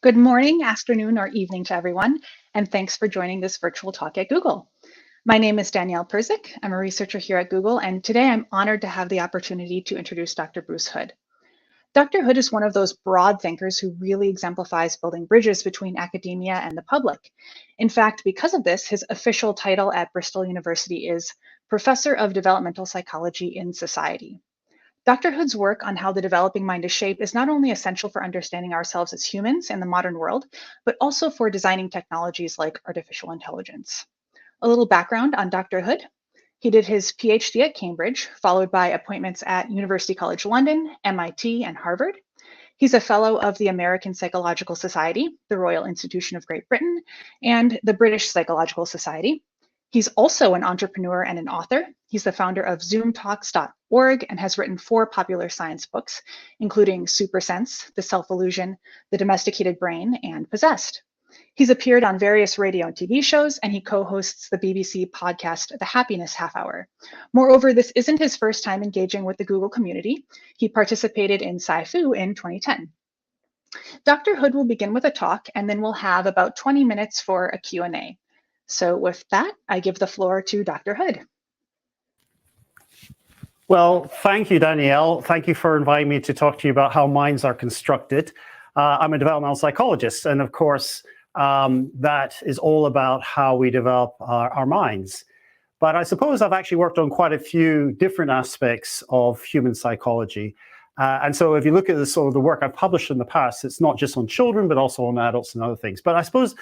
Good morning, afternoon, or evening to everyone, and thanks for joining this virtual talk at Google. My name is Danielle Perzik. I'm a researcher here at Google, and today I'm honored to have the opportunity to introduce Dr. Bruce Hood. Dr. Hood is one of those broad thinkers who really exemplifies building bridges between academia and the public. In fact, because of this, his official title at Bristol University is Professor of Developmental Psychology in Society. Dr. Hood's work on how the developing mind is shaped is not only essential for understanding ourselves as humans in the modern world, but also for designing technologies like artificial intelligence. A little background on Dr. Hood. He did his Ph.D. at Cambridge, followed by appointments at University College London, MIT, and Harvard. He's a fellow of the American Psychological Society, the Royal Institution of Great Britain, and the British Psychological Society. He's also an entrepreneur and an author. He's the founder of zoomtalks.org and has written 4 popular science books, including SuperSense, The Self-Illusion, The Domesticated Brain, and Possessed. He's appeared on various radio and TV shows, and he co-hosts the BBC podcast, The Happiness Half Hour. Moreover, this isn't his first time engaging with the Google community. He participated in Sci-Fu in 2010. Dr. Hood will begin with a talk, and then we'll have about 20 minutes for a Q&A. So with that, I give the floor to Dr. Hood. Well, thank you, Danielle. Thank you for inviting me to talk to you about how minds are constructed. I'm a developmental psychologist, and of course, that is all about how we develop our minds. But I suppose I've actually worked on quite a few different aspects of human psychology. And so if you look at the sort of the work I've published in the past, it's not just on children, but also on adults and other things. But I suppose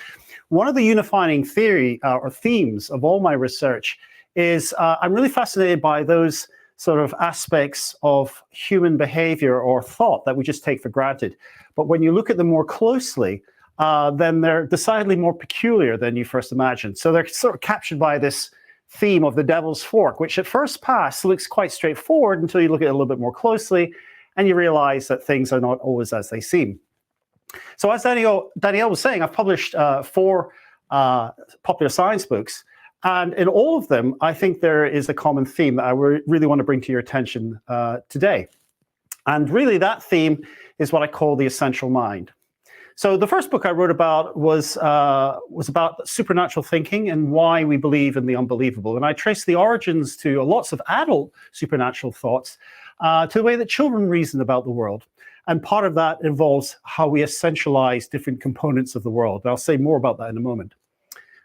one of the unifying theory or themes of all my research is I'm really fascinated by those sort of aspects of human behavior or thought that we just take for granted. But when you look at them more closely, then they're decidedly more peculiar than you first imagined. So they're sort of captured by this theme of the devil's fork, which at first pass looks quite straightforward until you look at it a little bit more closely and you realize that things are not always as they seem. So as Danielle was saying, I've published 4 popular science books. And in all of them, I think there is a common theme that I really want to bring to your attention today. And really that theme is what I call the essential mind. So the first book I wrote about was about supernatural thinking and why we believe in the unbelievable. And I traced the origins to lots of adult supernatural thoughts to the way that children reason about the world. And part of that involves how we essentialize different components of the world. And I'll say more about that in a moment.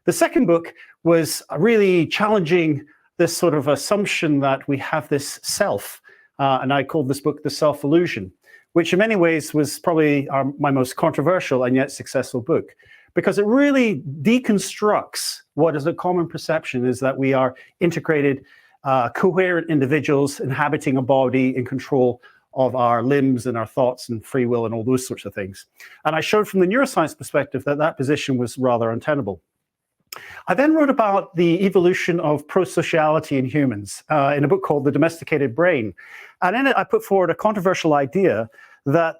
The second book was really challenging this sort of assumption that we have this self. And I called this book The Self-Illusion, which in many ways was probably my most controversial and yet successful book, because it really deconstructs what is a common perception is that we are integrated, coherent individuals inhabiting a body in control of our limbs and our thoughts and free will and all those sorts of things. And I showed from the neuroscience perspective that that position was rather untenable. I then wrote about the evolution of prosociality in humans in a book called The Domesticated Brain. And in it, I put forward a controversial idea that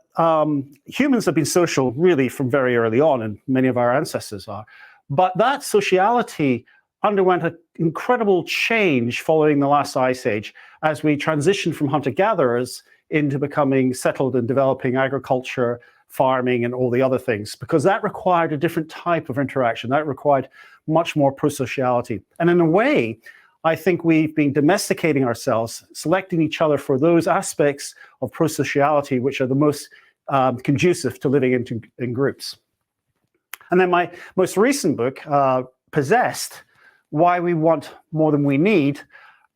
humans have been social really from very early on, and many of our ancestors are. But that sociality underwent an incredible change following the last ice age as we transitioned from hunter-gatherers into becoming settled and developing agriculture, farming, and all the other things, because that required a different type of interaction. That required much more prosociality. And in a way, I think we've been domesticating ourselves, selecting each other for those aspects of prosociality which are the most conducive to living in groups. And then my most recent book, Possessed, Why We Want More Than We Need,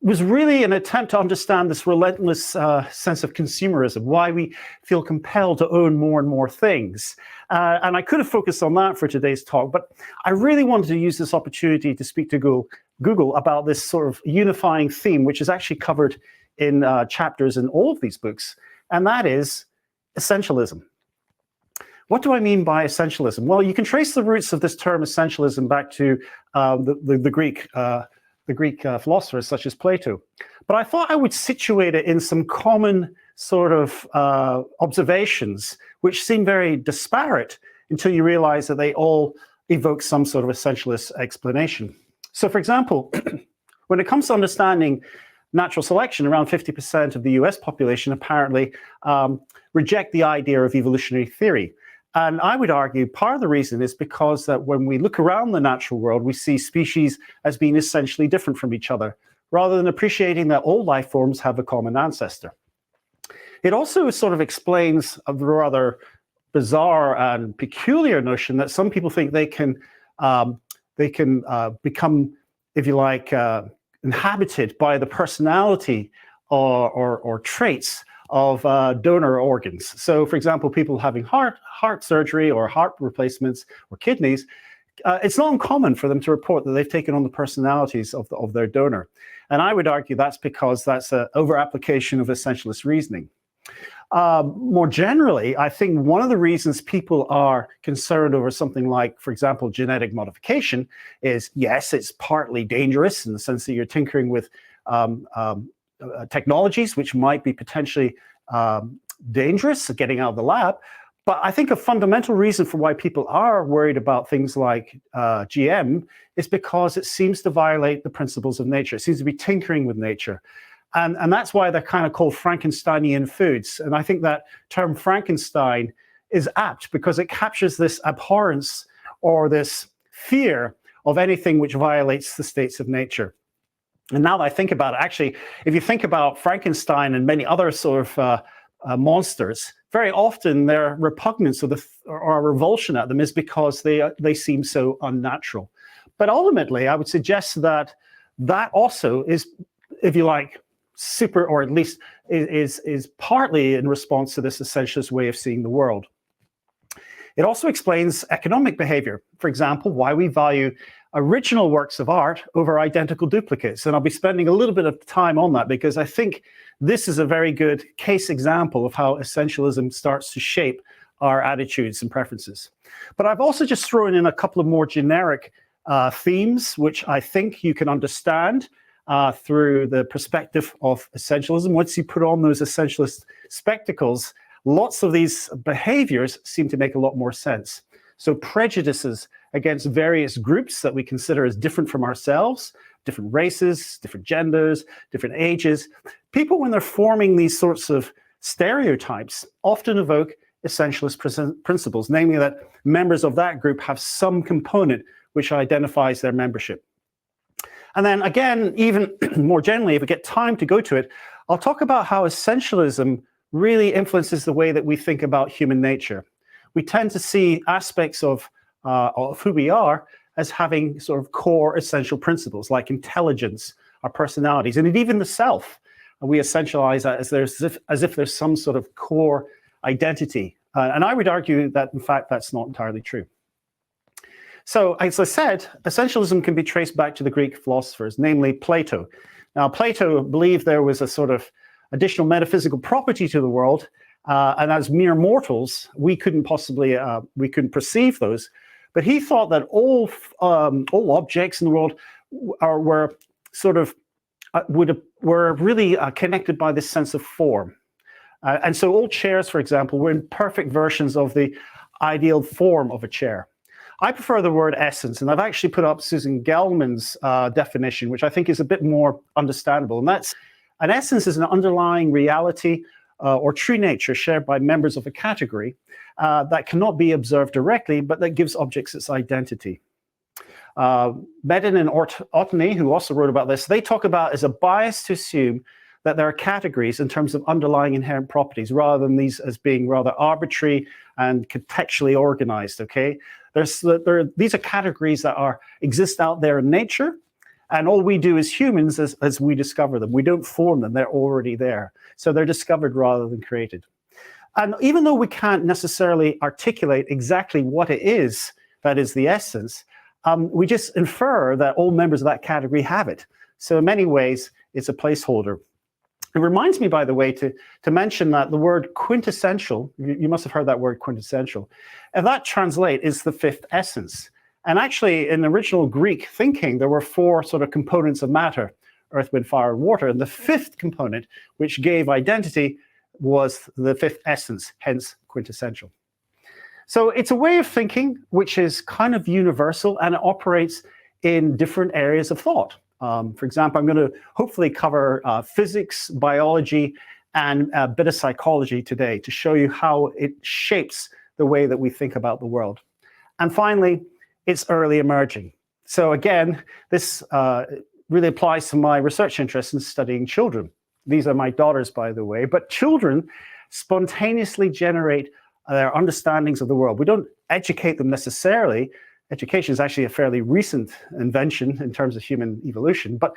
was really an attempt to understand this relentless sense of consumerism, why we feel compelled to own more and more things. And I could have focused on that for today's talk, but I really wanted to use this opportunity to speak to Google about this sort of unifying theme, which is actually covered in chapters in all of these books, and that is essentialism. What do I mean by essentialism? Well, you can trace the roots of this term essentialism back to the Greek philosophers such as Plato. But I thought I would situate it in some common sort of observations, which seem very disparate until you realize that they all evoke some sort of essentialist explanation. So for example, when it comes to understanding natural selection, around 50% of the US population apparently reject the idea of evolutionary theory. And I would argue part of the reason is because that when we look around the natural world, we see species as being essentially different from each other, rather than appreciating that all life forms have a common ancestor. It also sort of explains a rather bizarre and peculiar notion that some people think they can become, if you like, inhabited by the personality or traits of donor organs. So, for example, people having heart surgery or heart replacements or kidneys, it's not uncommon for them to report that they've taken on the personalities of their donor. And I would argue that's because that's an over-application of essentialist reasoning. More generally, I think one of the reasons people are concerned over something like, for example, genetic modification is, yes, it's partly dangerous in the sense that you're tinkering with technologies which might be potentially dangerous getting out of the lab. But I think a fundamental reason for why people are worried about things like GM is because it seems to violate the principles of nature. It seems to be tinkering with nature. And that's why they're kind of called Frankensteinian foods. And I think that term Frankenstein is apt because it captures this abhorrence or this fear of anything which violates the states of nature. And now that I think about it, actually, if you think about Frankenstein and many other sort of monsters, very often their repugnance or revulsion at them is because they seem so unnatural. But ultimately, I would suggest that that also is, if you like, or at least is partly in response to this essentialist way of seeing the world. It also explains economic behavior. For example, why we value original works of art over identical duplicates. And I'll be spending a little bit of time on that because I think this is a very good case example of how essentialism starts to shape our attitudes and preferences. But I've also just thrown in a couple of more generic themes, which I think you can understand through the perspective of essentialism. Once you put on those essentialist spectacles, lots of these behaviors seem to make a lot more sense. So prejudices against various groups that we consider as different from ourselves, different races, different genders, different ages. People, when they're forming these sorts of stereotypes, often evoke essentialist principles, namely that members of that group have some component which identifies their membership. And then again, even more generally, if we get time to go to it, I'll talk about how essentialism really influences the way that we think about human nature. We tend to see aspects of who we are as having sort of core essential principles like intelligence, our personalities, and even the self. We essentialize that as if there's some sort of core identity. And I would argue that, in fact, that's not entirely true. So, as I said, essentialism can be traced back to the Greek philosophers, namely Plato. Now, Plato believed there was a sort of additional metaphysical property to the world, and as mere mortals, we couldn't perceive those. But he thought that all objects in the world were really connected by this sense of form. And so all chairs, for example, were imperfect versions of the ideal form of a chair. I prefer the word essence, and I've actually put up Susan Gelman's definition, which I think is a bit more understandable. And that's an essence is an underlying reality or true nature shared by members of a category that cannot be observed directly, but that gives objects its identity. Medin and Otney, who also wrote about this, they talk about as a bias to assume that there are categories in terms of underlying inherent properties, rather than these as being rather arbitrary and contextually organized, okay? These are categories that exist out there in nature, and all we do as humans as we discover them. We don't form them, they're already there. So they're discovered rather than created. And even though we can't necessarily articulate exactly what it is that is the essence, we just infer that all members of that category have it. So in many ways, it's a placeholder. It reminds me, by the way, to mention that the word quintessential, you must have heard that word quintessential, and that translate is the fifth essence. And actually, in original Greek thinking, there were four sort of components of matter: earth, wind, fire, and water. And the fifth component, which gave identity, was the fifth essence, hence quintessential. So it's a way of thinking which is kind of universal, and it operates in different areas of thought. For example, I'm going to hopefully cover physics, biology, and a bit of psychology today to show you how it shapes the way that we think about the world. And finally, it's early emerging. So again, this really applies to my research interest in studying children. These are my daughters, by the way, but children spontaneously generate their understandings of the world. We don't educate them necessarily. Education is actually a fairly recent invention in terms of human evolution, but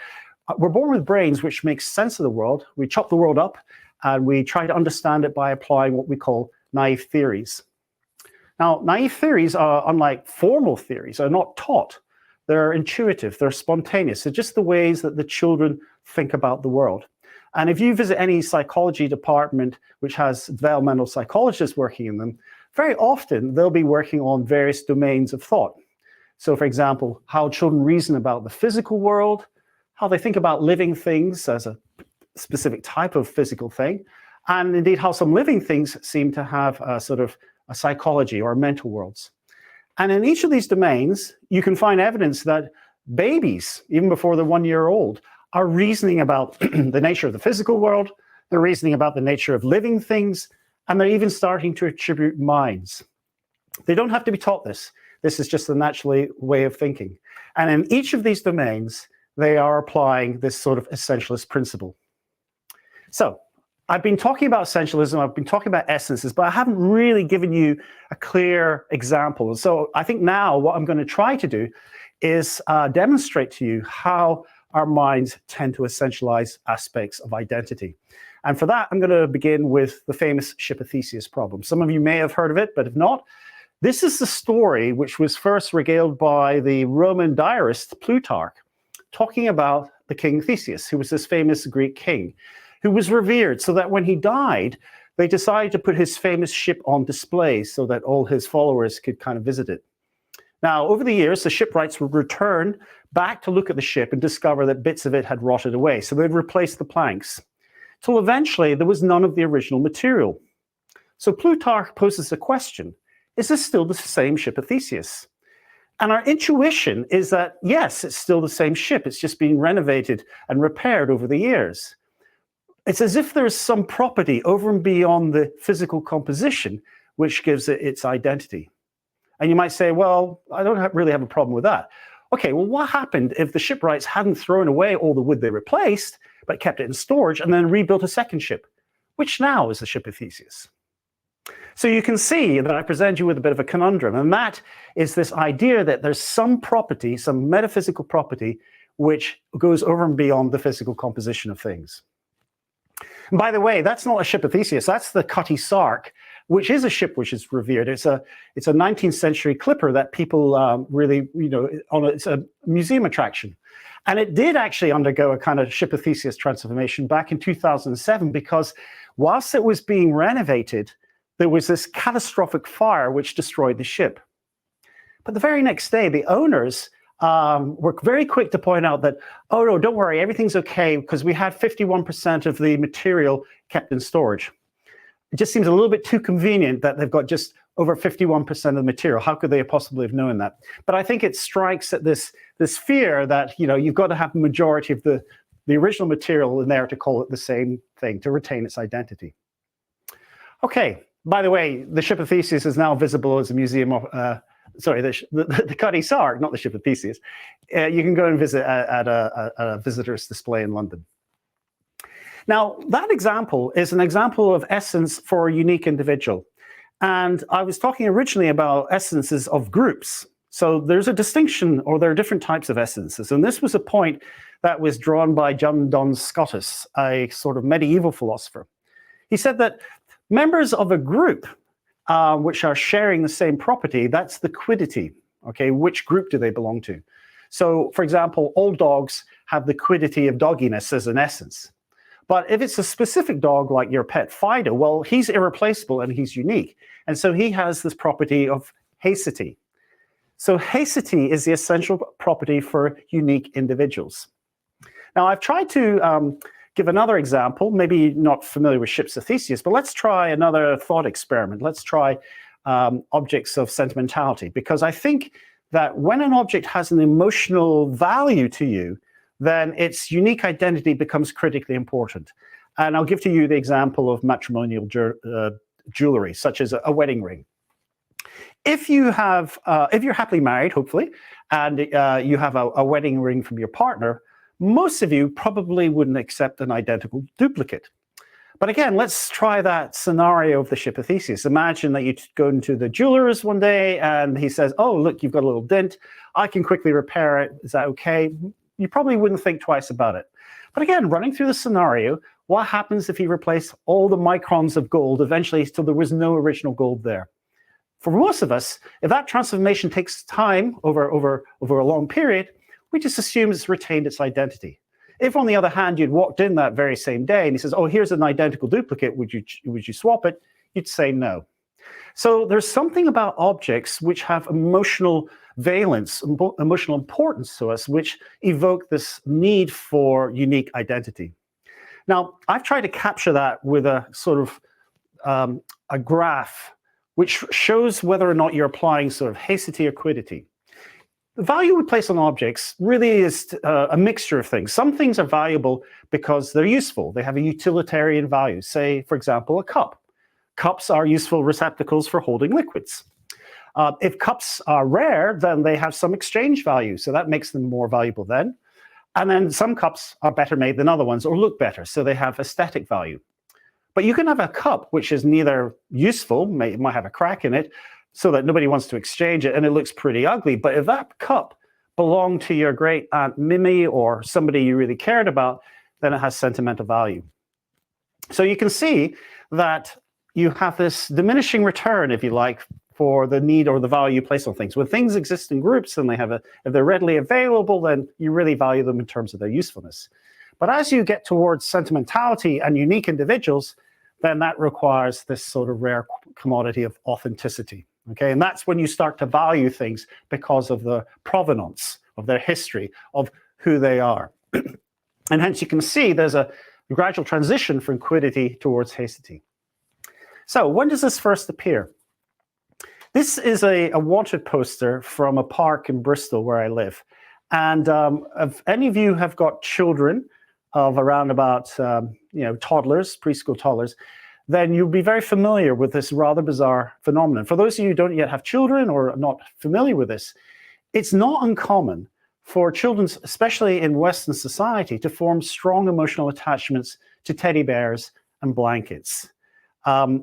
we're born with brains which make sense of the world. We chop the world up and we try to understand it by applying what we call naive theories. Now, naive theories are, unlike formal theories, are not taught. They're intuitive, they're spontaneous. They're just the ways that the children think about the world. And if you visit any psychology department which has developmental psychologists working in them, very often they'll be working on various domains of thought. So for example, how children reason about the physical world, how they think about living things as a specific type of physical thing, and indeed how some living things seem to have a sort of a psychology or mental worlds. And in each of these domains, you can find evidence that babies, even before they're 1 year old, are reasoning about the nature of the physical world, they're reasoning about the nature of living things, and they're even starting to attribute minds. They don't have to be taught this. This is just the natural way of thinking. And in each of these domains, they are applying this sort of essentialist principle. So I've been talking about essentialism, I've been talking about essences, but I haven't really given you a clear example. So I think now what I'm going to try to do is demonstrate to you how our minds tend to essentialize aspects of identity. And for that, I'm going to begin with the famous ship of Theseus problem. Some of you may have heard of it, but if not, this is the story which was first regaled by the Roman diarist Plutarch, talking about the king Theseus, who was this famous Greek king, who was revered so that when he died, they decided to put his famous ship on display so that all his followers could kind of visit it. Now, over the years, the shipwrights would return back to look at the ship and discover that bits of it had rotted away. So they'd replace the planks, till eventually there was none of the original material. So Plutarch poses a question: is this still the same ship of Theseus? And our intuition is that, yes, it's still the same ship. It's just been renovated and repaired over the years. It's as if there is some property over and beyond the physical composition which gives it its identity. And you might say, well, I don't really have a problem with that. Okay, well, what happened if the shipwrights hadn't thrown away all the wood they replaced, but kept it in storage and then rebuilt a second ship, which now is the ship of Theseus? So you can see that I present you with a bit of a conundrum, and that is this idea that there's some property, some metaphysical property, which goes over and beyond the physical composition of things. And by the way, that's not a ship of Theseus, that's the Cutty Sark, which is a ship which is revered. It's a 19th century clipper that people really, it's a museum attraction. And it did actually undergo a kind of ship of Theseus transformation back in 2007, because whilst it was being renovated, there was this catastrophic fire which destroyed the ship. But the very next day, the owners were very quick to point out that, oh no, don't worry, everything's okay, because we had 51% of the material kept in storage. It just seems a little bit too convenient that they've got just over 51% of the material. How could they possibly have known that? But I think it strikes at this fear that, you've got to have the majority of the original material in there to call it the same thing, to retain its identity. Okay, by the way, the ship of Theseus is now visible as a museum of, the Cutty Sark, not the ship of Theseus. You can go and visit at a visitor's display in London. Now, that example is an example of essence for a unique individual. And I was talking originally about essences of groups. So there's a distinction, or there are different types of essences. And this was a point that was drawn by John Duns Scotus, a sort of medieval philosopher. He said that members of a group which are sharing the same property, that's the quiddity. Okay, which group do they belong to? So, for example, all dogs have the quiddity of dogginess as an essence. But if it's a specific dog like your pet Fido, well, he's irreplaceable and he's unique. And so he has this property of haesity. So haesity is the essential property for unique individuals. Now, I've tried to give another example, maybe not familiar with ships of Theseus, but let's try another thought experiment. Let's try objects of sentimentality, because I think that when an object has an emotional value to you, then its unique identity becomes critically important. And I'll give to you the example of matrimonial jewelry, such as a wedding ring. if you're happily married, hopefully, and you have a wedding ring from your partner, most of you probably wouldn't accept an identical duplicate. But again, let's try that scenario of the ship of Theseus. Imagine that you go into the jeweler's one day and he says, oh, look, you've got a little dent. I can quickly repair it. Is that okay? You probably wouldn't think twice about it. But again, running through the scenario, what happens if you replace all the microns of gold eventually till there was no original gold there? For most of us, if that transformation takes time over a long period, we just assume it's retained its identity. If, on the other hand, you'd walked in that very same day and he says, oh, here's an identical duplicate, would you swap it? You'd say no. So there's something about objects which have emotional valence, emotional importance to us, which evoke this need for unique identity. Now, I've tried to capture that with a sort of a graph which shows whether or not you're applying sort of haestity or quiddity. The value we place on objects really is a mixture of things. Some things are valuable because they're useful. They have a utilitarian value. Say, for example, a cup. Cups are useful receptacles for holding liquids. If cups are rare, then they have some exchange value, so that makes them more valuable then. And then some cups are better made than other ones or look better, so they have aesthetic value. But you can have a cup which is neither useful, it might have a crack in it, so that nobody wants to exchange it, and it looks pretty ugly. But if that cup belonged to your great Aunt Mimi or somebody you really cared about, then it has sentimental value. So you can see that you have this diminishing return, if you like, for the need or the value you place on things. When things exist in groups and if they're readily available, then you really value them in terms of their usefulness. But as you get towards sentimentality and unique individuals, then that requires this sort of rare commodity of authenticity. Okay, and that's when you start to value things because of the provenance of their history, of who they are. And hence you can see there's a gradual transition from quiddity towards haestity. So when does this first appear? This is a wanted poster from a park in Bristol where I live. And if any of you have got children of around about toddlers, preschool toddlers, then you'll be very familiar with this rather bizarre phenomenon. For those of you who don't yet have children or are not familiar with this, it's not uncommon for children, especially in Western society, to form strong emotional attachments to teddy bears and blankets.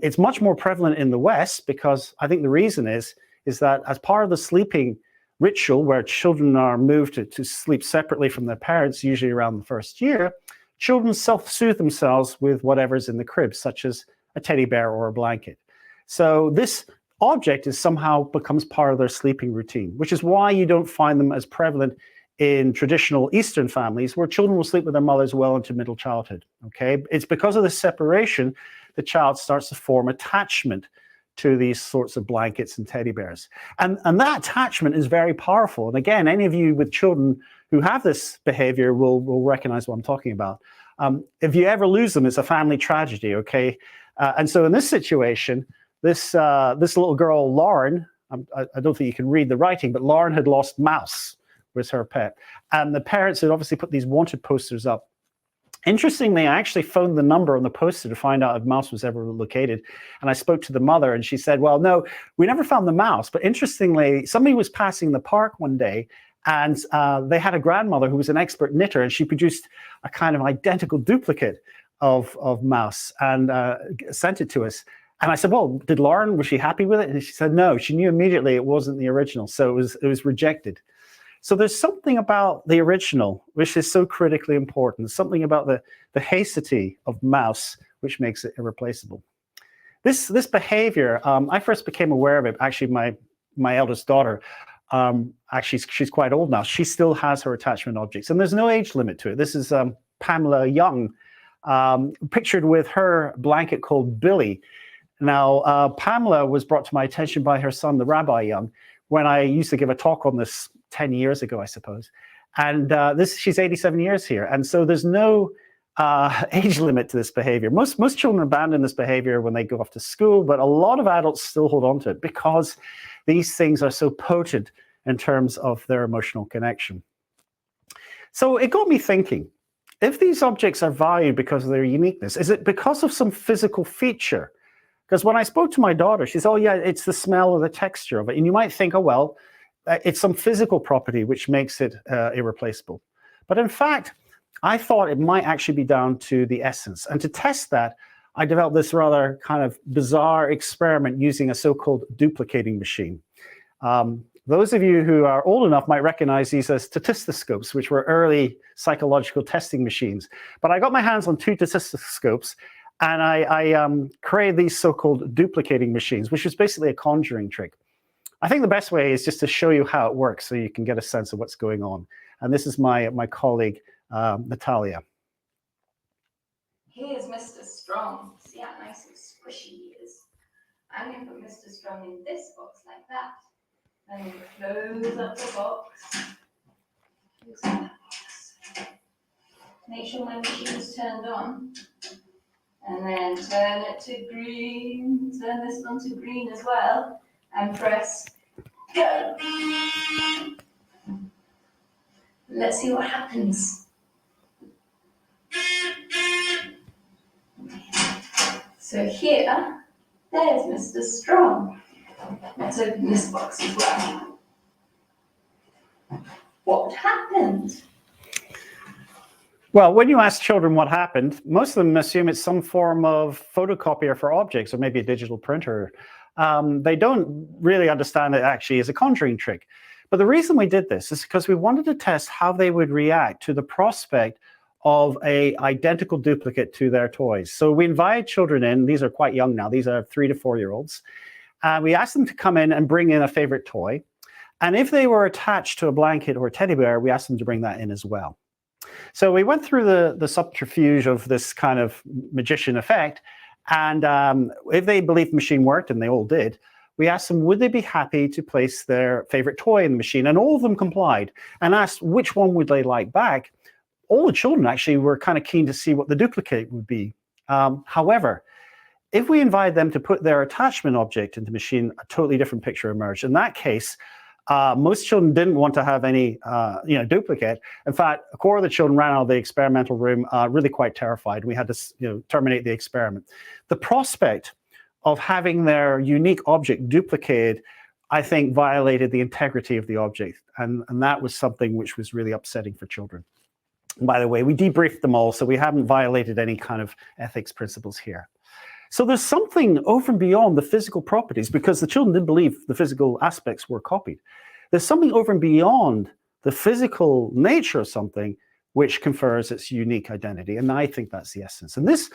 It's much more prevalent in the West because I think the reason is that as part of the sleeping ritual where children are moved to sleep separately from their parents, usually around the first year, children self-soothe themselves with whatever's in the crib, such as a teddy bear or a blanket. So this object somehow becomes part of their sleeping routine, which is why you don't find them as prevalent in traditional Eastern families where children will sleep with their mothers well into middle childhood. Okay, it's because of the separation the child starts to form attachment to these sorts of blankets and teddy bears. And that attachment is very powerful. And again, any of you with children who have this behavior will recognize what I'm talking about. If you ever lose them, it's a family tragedy, okay? And so in this situation, this little girl, Lauren, I don't think you can read the writing, but Lauren had lost Mouse, was her pet. And the parents had obviously put these wanted posters up. Interestingly, I actually phoned the number on the poster to find out if Mouse was ever located. And I spoke to the mother and she said, well, no, we never found the mouse. But interestingly, somebody was passing the park one day and they had a grandmother who was an expert knitter and she produced a kind of identical duplicate of Mouse and sent it to us. And I said, well, did Lauren, was she happy with it? And she said, no, she knew immediately it wasn't the original. So it was rejected. So there's something about the original which is so critically important, something about the haestity of Mouse which makes it irreplaceable. This behavior, I first became aware of it, actually my eldest daughter, actually she's quite old now, she still has her attachment objects and there's no age limit to it. This is Pamela Young, pictured with her blanket called Billy. Now, Pamela was brought to my attention by her son, the Rabbi Young, when I used to give a talk on this 10 years ago, I suppose. And she's 87 years here. And so there's no age limit to this behavior. Most children abandon this behavior when they go off to school, but a lot of adults still hold on to it because these things are so potent in terms of their emotional connection. So it got me thinking, if these objects are valued because of their uniqueness, is it because of some physical feature? Because when I spoke to my daughter, she said, oh yeah, it's the smell or the texture of it. And you might think, oh, well, it's some physical property which makes it irreplaceable. But in fact, I thought it might actually be down to the essence. And to test that, I developed this rather kind of bizarre experiment using a so-called duplicating machine. Those of you who are old enough might recognize these as statistoscopes, which were early psychological testing machines. But I got my hands on 2 statistoscopes, and I created these so-called duplicating machines, which is basically a conjuring trick. I think the best way is just to show you how it works so you can get a sense of what's going on. And this is my colleague, Natalia. Here's Mr. Strong. See how nice and squishy he is. I'm going to put Mr. Strong in this box like that. Then we'll close up the box. Close up the box. Make sure my machine's turned on. And then turn it to green. Turn this one to green as well. And press go. Let's see what happens. So here, there's Mr. Strong. Let's open this box as well. What happened? Well, when you ask children what happened, most of them assume it's some form of photocopier for objects or maybe a digital printer. They don't really understand it actually is a conjuring trick. But the reason we did this is because we wanted to test how they would react to the prospect of an identical duplicate to their toys. So we invited children in. These are quite young now. These are 3 to 4-year-olds. We asked them to come in and bring in a favorite toy. And if they were attached to a blanket or a teddy bear, we asked them to bring that in as well. So we went through the subterfuge of this kind of magician effect. And if they believed the machine worked, and they all did, we asked them, would they be happy to place their favorite toy in the machine? And all of them complied and asked which one would they like back. All the children actually were kind of keen to see what the duplicate would be. However, if we invited them to put their attachment object into the machine, a totally different picture emerged. In that case, most children didn't want to have any duplicate. In fact, a quarter of the children ran out of the experimental room really quite terrified. We had to terminate the experiment. The prospect of having their unique object duplicated, I think, violated the integrity of the object. And that was something which was really upsetting for children. And by the way, we debriefed them all, so we haven't violated any kind of ethics principles here. So there's something over and beyond the physical properties, because the children didn't believe the physical aspects were copied. There's something over and beyond the physical nature of something which confers its unique identity. And I think that's the essence. And this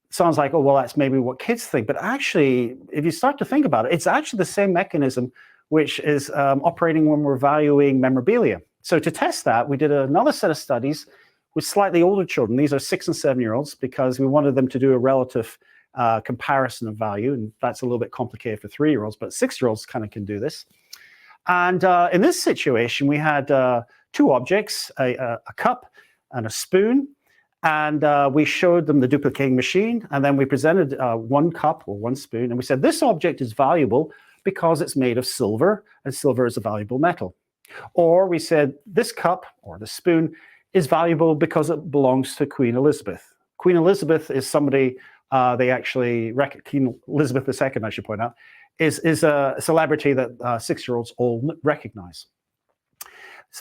sounds like, oh, well, that's maybe what kids think. But actually, if you start to think about it, it's actually the same mechanism which is operating when we're valuing memorabilia. So to test that, we did another set of studies with slightly older children. These are 6 and 7-year-olds, because we wanted them to do a relative comparison of value. And that's a little bit complicated for 3-year-olds, but 6-year-olds kind of can do this. And in this situation, we had 2 objects, a cup and a spoon. And we showed them the duplicating machine. And then we presented 1 cup or 1 spoon. And we said, this object is valuable because it's made of silver, and silver is a valuable metal. Or we said, this cup or the spoon is valuable because it belongs to Queen Elizabeth. Queen Elizabeth is somebody they actually, Queen Elizabeth II, I should point out, is a celebrity that 6-year-olds all recognize.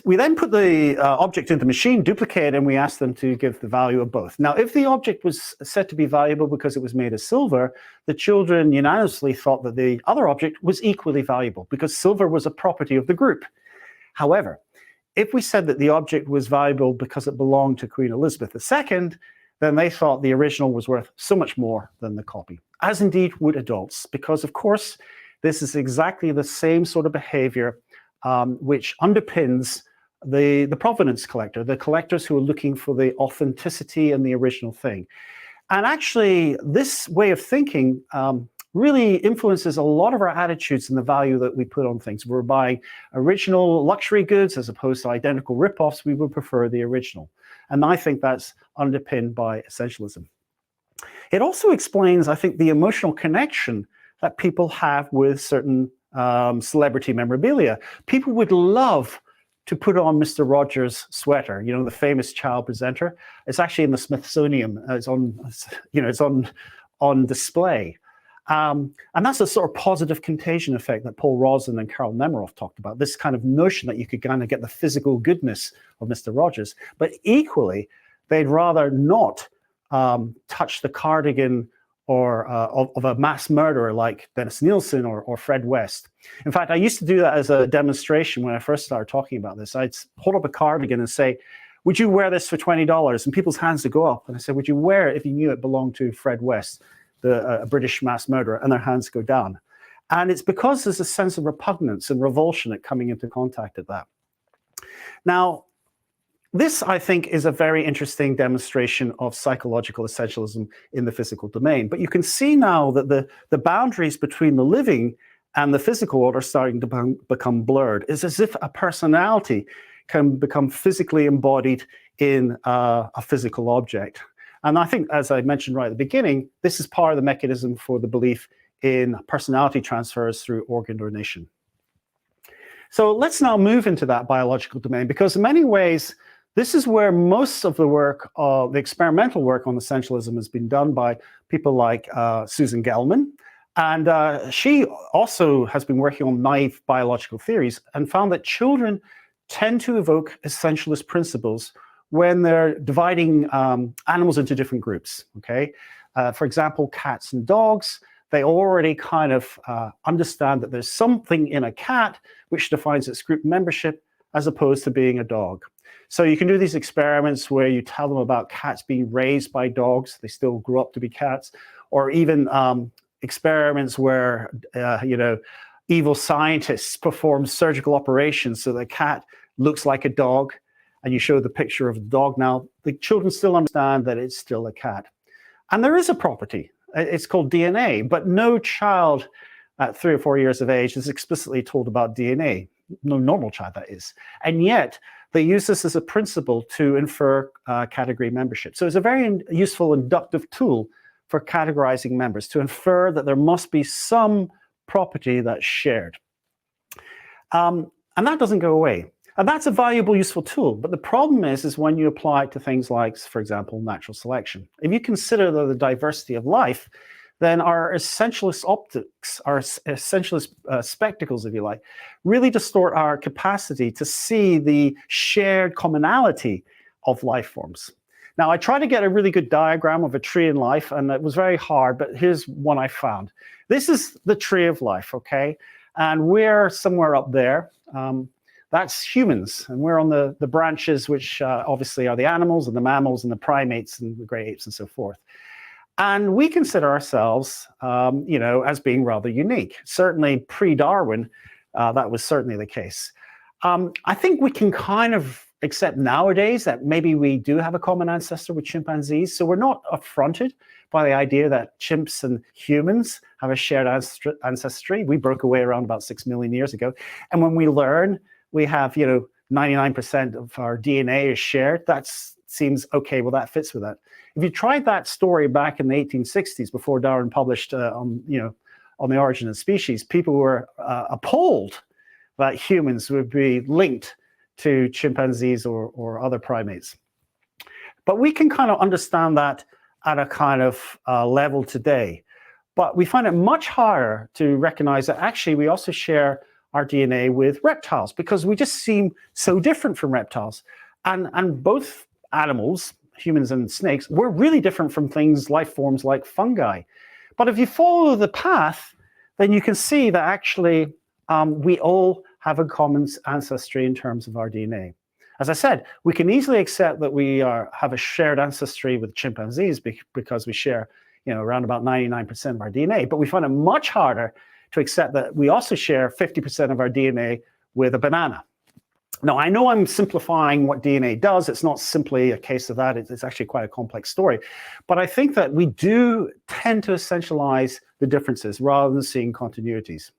We then put the object into the machine, duplicate, and we asked them to give the value of both. Now, if the object was said to be valuable because it was made of silver, the children unanimously thought that the other object was equally valuable because silver was a property of the group. However, if we said that the object was valuable because it belonged to Queen Elizabeth II, then they thought the original was worth so much more than the copy, as indeed would adults, because, of course, this is exactly the same sort of behavior which underpins the provenance collector, the collectors who are looking for the authenticity and the original thing. And actually, this way of thinking really influences a lot of our attitudes and the value that we put on things. We're buying original luxury goods as opposed to identical ripoffs. We would prefer the original. And I think that's underpinned by essentialism. It also explains, I think, the emotional connection that people have with certain celebrity memorabilia. People would love to put on Mr. Rogers' sweater, you know, the famous child presenter. It's actually in the Smithsonian. It's on display. And that's a sort of positive contagion effect that Paul Rozin and Carol Nemiroff talked about, this kind of notion that you could kind of get the physical goodness of Mr. Rogers, but equally, they'd rather not touch the cardigan or of a mass murderer like Dennis Nielsen or Fred West. In fact, I used to do that as a demonstration when I first started talking about this. I'd hold up a cardigan and say, would you wear this for $20? And people's hands would go up. And I said, would you wear it if you knew it belonged to Fred West, a British mass murderer? And their hands go down. And it's because there's a sense of repugnance and revulsion at coming into contact with that. Now, this, I think, is a very interesting demonstration of psychological essentialism in the physical domain. But you can see now that the boundaries between the living and the physical world are starting to become blurred. It's as if a personality can become physically embodied in a physical object. And I think, as I mentioned right at the beginning, this is part of the mechanism for the belief in personality transfers through organ donation. So let's now move into that biological domain, because in many ways, this is where most of the work, the experimental work on essentialism has been done by people like Susan Gelman. And she also has been working on naive biological theories and found that children tend to evoke essentialist principles when they're dividing animals into different groups, okay? For example, cats and dogs, they already kind of understand that there's something in a cat which defines its group membership as opposed to being a dog. So you can do these experiments where you tell them about cats being raised by dogs, they still grow up to be cats, or even experiments where, evil scientists perform surgical operations so the cat looks like a dog, and you show the picture of the dog. Now, the children still understand that it's still a cat. And there is a property, it's called DNA, but no child at 3 or 4 years of age is explicitly told about DNA, no normal child that is. And yet, they use this as a principle to infer category membership. So it's a very useful inductive tool for categorizing members, to infer that there must be some property that's shared. And that doesn't go away. And that's a valuable, useful tool. But the problem is when you apply it to things like, for example, natural selection. If you consider the diversity of life, then our essentialist optics, our essentialist spectacles, if you like, really distort our capacity to see the shared commonality of life forms. Now, I tried to get a really good diagram of a tree in life, and it was very hard, but here's one I found. This is the tree of life, okay? And we're somewhere up there. That's humans, and we're on the branches, which obviously are the animals and the mammals and the primates and the great apes and so forth. And we consider ourselves, as being rather unique. Certainly pre-Darwin, that was certainly the case. I think we can kind of accept nowadays that maybe we do have a common ancestor with chimpanzees. So we're not affronted by the idea that chimps and humans have a shared ancestry. We broke away around about 6 million years ago. And when we learn we have, 99% of our DNA is shared, that seems okay, well, that fits with that. If you tried that story back in the 1860s, before Darwin published on the origin of species, people were appalled that humans would be linked to chimpanzees or other primates. But we can kind of understand that at a kind of level today. But we find it much harder to recognize that actually we also share our DNA with reptiles, because we just seem so different from reptiles. And both animals, humans and snakes, we're really different from life forms like fungi. But if you follow the path, then you can see that actually we all have a common ancestry in terms of our DNA. As I said, we can easily accept that we have a shared ancestry with chimpanzees because we share, around about 99% of our DNA. But we find it much harder to accept that we also share 50% of our DNA with a banana. Now, I know I'm simplifying what DNA does. It's not simply a case of that. It's actually quite a complex story. But I think that we do tend to essentialize the differences rather than seeing continuities.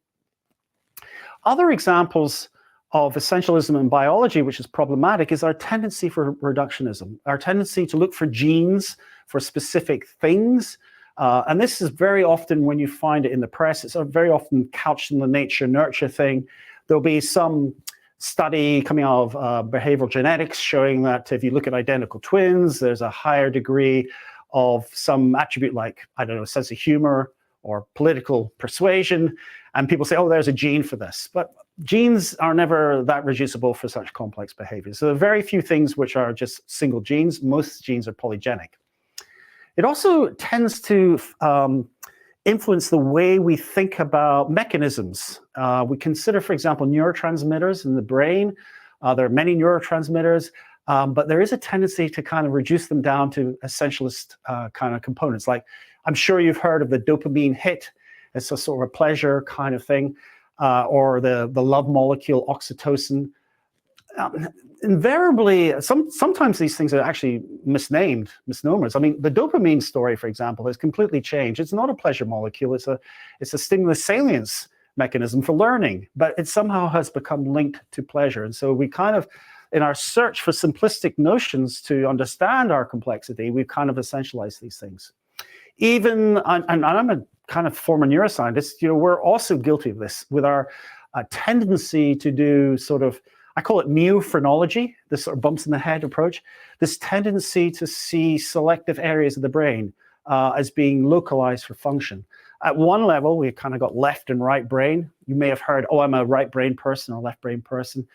Other examples of essentialism in biology, which is problematic, is our tendency for reductionism, our tendency to look for genes for specific things. And this is very often, when you find it in the press, it's very often couched in the nature-nurture thing. There'll be some study coming out of behavioral genetics showing that if you look at identical twins, there's a higher degree of some attribute like, I don't know, sense of humor or political persuasion, and people say, oh, there's a gene for this. But genes are never that reducible for such complex behaviors. So there are very few things which are just single genes. Most genes are polygenic. It also tends to influence the way we think about mechanisms. We consider, for example, neurotransmitters in the brain. There are many neurotransmitters, but there is a tendency to kind of reduce them down to essentialist kind of components. Like, I'm sure you've heard of the dopamine hit. It's a sort of a pleasure kind of thing, or the love molecule oxytocin. Invariably, sometimes these things are actually misnomers. I mean, the dopamine story, for example, has completely changed. It's not a pleasure molecule. It's a stimulus salience mechanism for learning, but it somehow has become linked to pleasure. And so we kind of, in our search for simplistic notions to understand our complexity, we've kind of essentialized these things. Even, and I'm a kind of former neuroscientist, we're also guilty of this with our tendency to do sort of, I call it neo-phrenology, this sort of bumps in the head approach, this tendency to see selective areas of the brain as being localized for function. At one level, we've kind of got left and right brain. You may have heard, oh, I'm a right brain person or left brain person.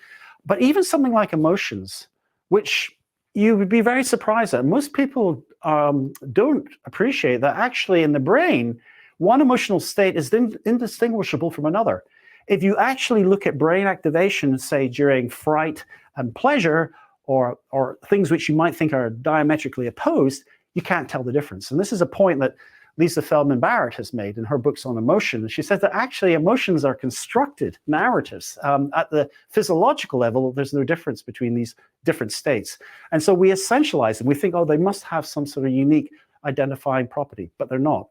But even something like emotions, which you would be very surprised at. Most people don't appreciate that actually in the brain, one emotional state is indistinguishable from another. If you actually look at brain activation, say during fright and pleasure, or things which you might think are diametrically opposed, you can't tell the difference. And this is a point that Lisa Feldman Barrett has made in her books on emotion. She says that actually emotions are constructed narratives. At the physiological level, there's no difference between these different states. And so we essentialize them. We think, oh, they must have some sort of unique identifying property, but they're not.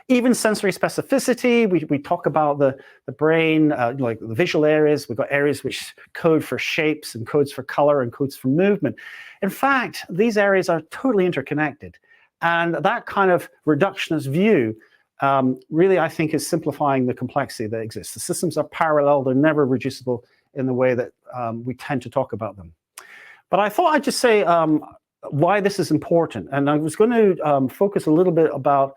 Even sensory specificity, we talk about the brain, like the visual areas. We've got areas which code for shapes and codes for color and codes for movement. In fact, these areas are totally interconnected. And that kind of reductionist view really, I think, is simplifying the complexity that exists. The systems are parallel. They're never reducible in the way that we tend to talk about them. But I thought I'd just say why this is important. And I was going to focus a little bit about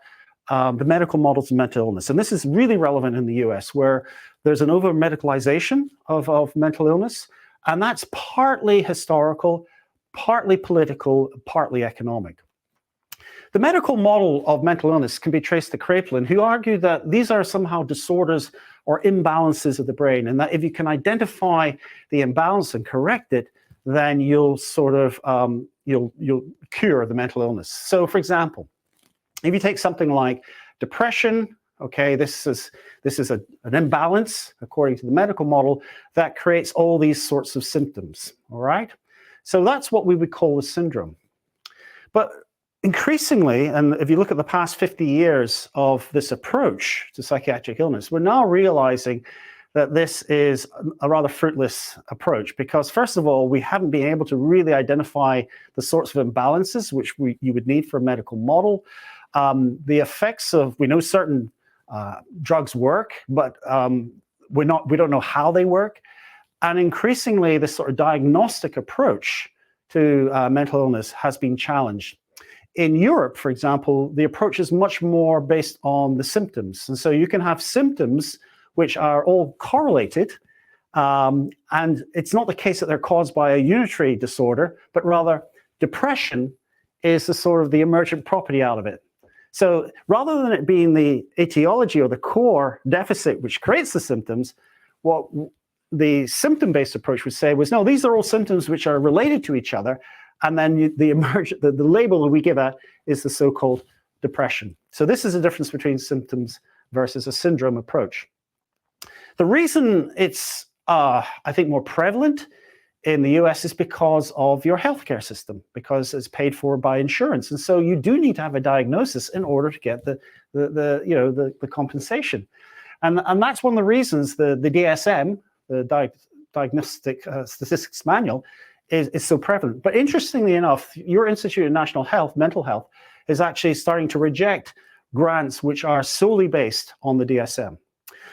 the medical models of mental illness. And this is really relevant in the US, where there's an over-medicalization of mental illness. And that's partly historical, partly political, partly economic. The medical model of mental illness can be traced to Kraepelin, who argued that these are somehow disorders or imbalances of the brain, and that if you can identify the imbalance and correct it, then you'll sort of you'll cure the mental illness. So, for example, if you take something like depression, okay, this is an imbalance according to the medical model that creates all these sorts of symptoms. All right, so that's what we would call a syndrome. But increasingly, and if you look at the past 50 years of this approach to psychiatric illness, we're now realizing that this is a rather fruitless approach because, first of all, we haven't been able to really identify the sorts of imbalances which you would need for a medical model. The effects of, we know certain drugs work, but we don't know how they work. And increasingly, this sort of diagnostic approach to mental illness has been challenged. In Europe, for example, the approach is much more based on the symptoms. And so you can have symptoms which are all correlated. And it's not the case that they're caused by a unitary disorder, but rather depression is the sort of the emergent property out of it. So rather than it being the etiology or the core deficit which creates the symptoms, what the symptom-based approach would say was, no, these are all symptoms which are related to each other. And then the label that we give it is the so-called depression. So this is the difference between symptoms versus a syndrome approach. The reason it's, I think, more prevalent in the US is because of your healthcare system, because it's paid for by insurance. And so you do need to have a diagnosis in order to get the compensation. And that's one of the reasons the DSM, the Diagnostic Statistics Manual, is so prevalent. But interestingly enough, your Institute of National Health, Mental Health, is actually starting to reject grants which are solely based on the DSM.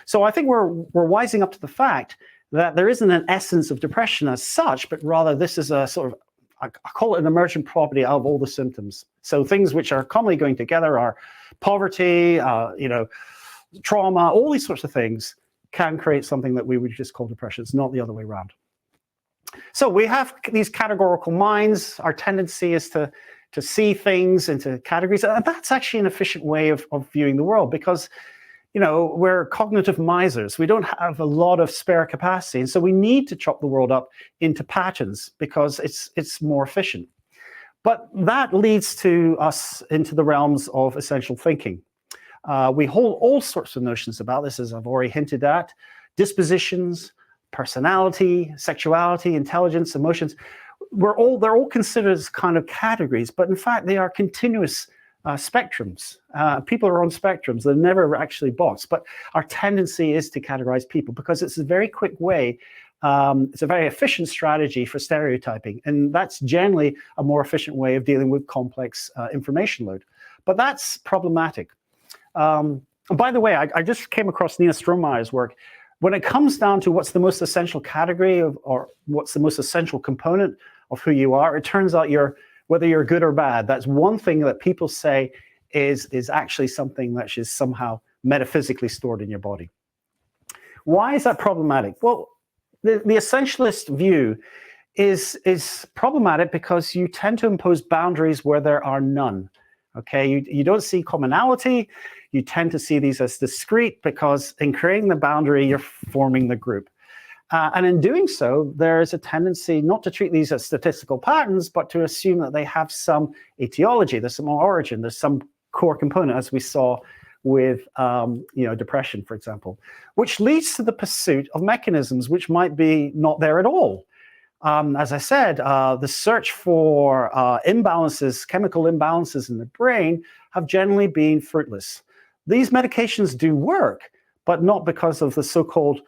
So I think we're wising up to the fact that there isn't an essence of depression as such, but rather this is a sort of, I call it an emergent property out of all the symptoms. So things which are commonly going together are poverty, trauma, all these sorts of things can create something that we would just call depression. It's not the other way around. So we have these categorical minds. Our tendency is to see things into categories. And that's actually an efficient way of viewing the world because, we're cognitive misers. We don't have a lot of spare capacity. And so we need to chop the world up into patterns because it's more efficient. But that leads to us into the realms of essential thinking. We hold all sorts of notions about this, as I've already hinted at: dispositions, personality, sexuality, intelligence, emotions. They're all considered as kind of categories, but in fact they are continuous spectrums. People are on spectrums. They're never actually boxed. But our tendency is to categorize people because it's a very quick way. It's a very efficient strategy for stereotyping, and that's generally a more efficient way of dealing with complex information load. But that's problematic. By the way, I just came across Nina Strohmeyer's work. When it comes down to what's the most essential category or what's the most essential component of who you are, it turns out whether you're good or bad, that's one thing that people say is actually something that is somehow metaphysically stored in your body. Why is that problematic? Well, the essentialist view is problematic because you tend to impose boundaries where there are none. Okay, you don't see commonality. You tend to see these as discrete because in creating the boundary, you're forming the group. And in doing so, there is a tendency not to treat these as statistical patterns, but to assume that they have some etiology, there's some origin, there's some core component, as we saw with depression, for example, which leads to the pursuit of mechanisms which might be not there at all. As I said, the search for imbalances, chemical imbalances in the brain have generally been fruitless. These medications do work, but not because of the so-called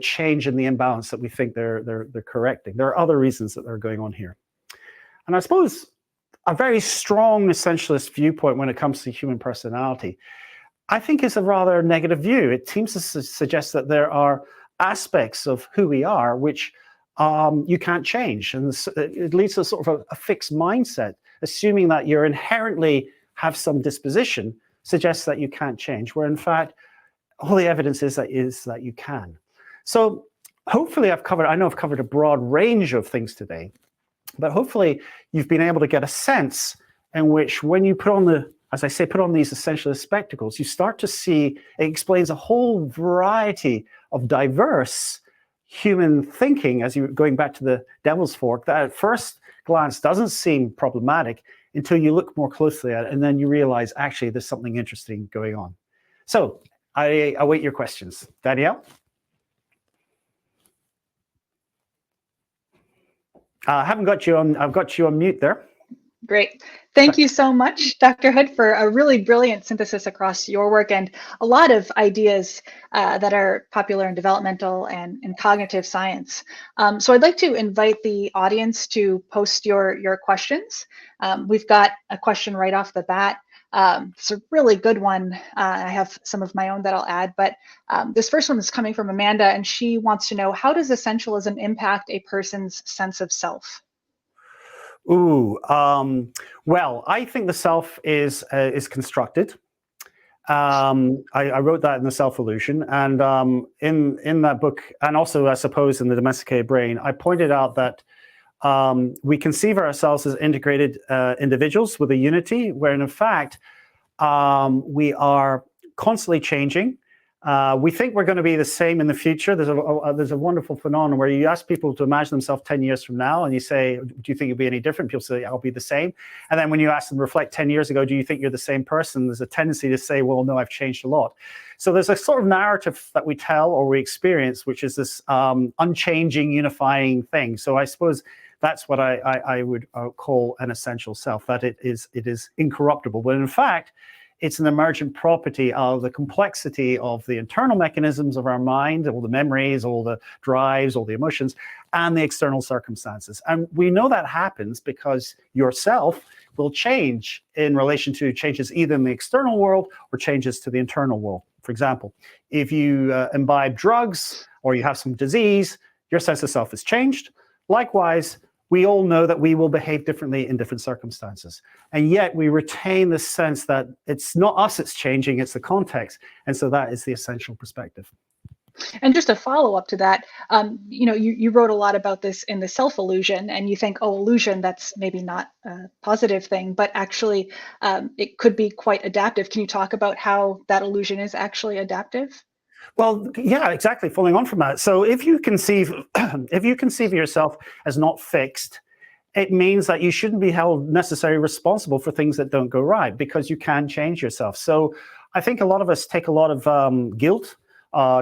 change in the imbalance that we think they're correcting. There are other reasons that are going on here. And I suppose a very strong essentialist viewpoint when it comes to human personality, I think is a rather negative view. It seems to suggest that there are aspects of who we are which you can't change. And it leads to sort of a fixed mindset, assuming that you inherently have some disposition suggests that you can't change, where in fact, all the evidence is that you can. So hopefully I know I've covered a broad range of things today, but hopefully you've been able to get a sense in which when you put on these essentialist spectacles, you start to see, it explains a whole variety of diverse human thinking, as you're going back to the devil's fork, that at first glance doesn't seem problematic until you look more closely at it, and then you realize actually there's something interesting going on. So I await your questions. Danielle? I've got you on mute there. Great. Thank you so much, Dr. Hood, for a really brilliant synthesis across your work and a lot of ideas that are popular in developmental and cognitive science. So I'd like to invite the audience to post your questions. We've got a question right off the bat. It's a really good one. I have some of my own that I'll add, but this first one is coming from Amanda, and she wants to know, how does essentialism impact a person's sense of self? Ooh, well, I think the self is constructed. I wrote that in the Self-Illusion, and in that book, and also I suppose in the Domesticated Brain, I pointed out that we conceive ourselves as integrated individuals with a unity, where in fact we are constantly changing. We think we're going to be the same in the future. There's a wonderful phenomenon where you ask people to imagine themselves 10 years from now, and you say, do you think you'll be any different? People say, I'll be the same. And then when you ask them to reflect 10 years ago, do you think you're the same person? There's a tendency to say, well, no, I've changed a lot. So there's a sort of narrative that we tell or we experience, which is this unchanging, unifying thing. So I suppose that's what I would call an essential self, that it is incorruptible. But in fact, it's an emergent property of the complexity of the internal mechanisms of our mind, all the memories, all the drives, all the emotions, and the external circumstances. And we know that happens because yourself will change in relation to changes either in the external world or changes to the internal world. For example, if you imbibe drugs or you have some disease, your sense of self has changed. Likewise, we all know that we will behave differently in different circumstances. And yet we retain the sense that it's not us that's changing, it's the context. And so that is the essential perspective. And just a follow up to that, you wrote a lot about this in the self illusion, and you think, oh, illusion, that's maybe not a positive thing, but actually it could be quite adaptive. Can you talk about how that illusion is actually adaptive? Well, yeah, exactly. Following on from that. So if you conceive yourself as not fixed, it means that you shouldn't be held necessarily responsible for things that don't go right, because you can change yourself. So I think a lot of us take a lot of guilt,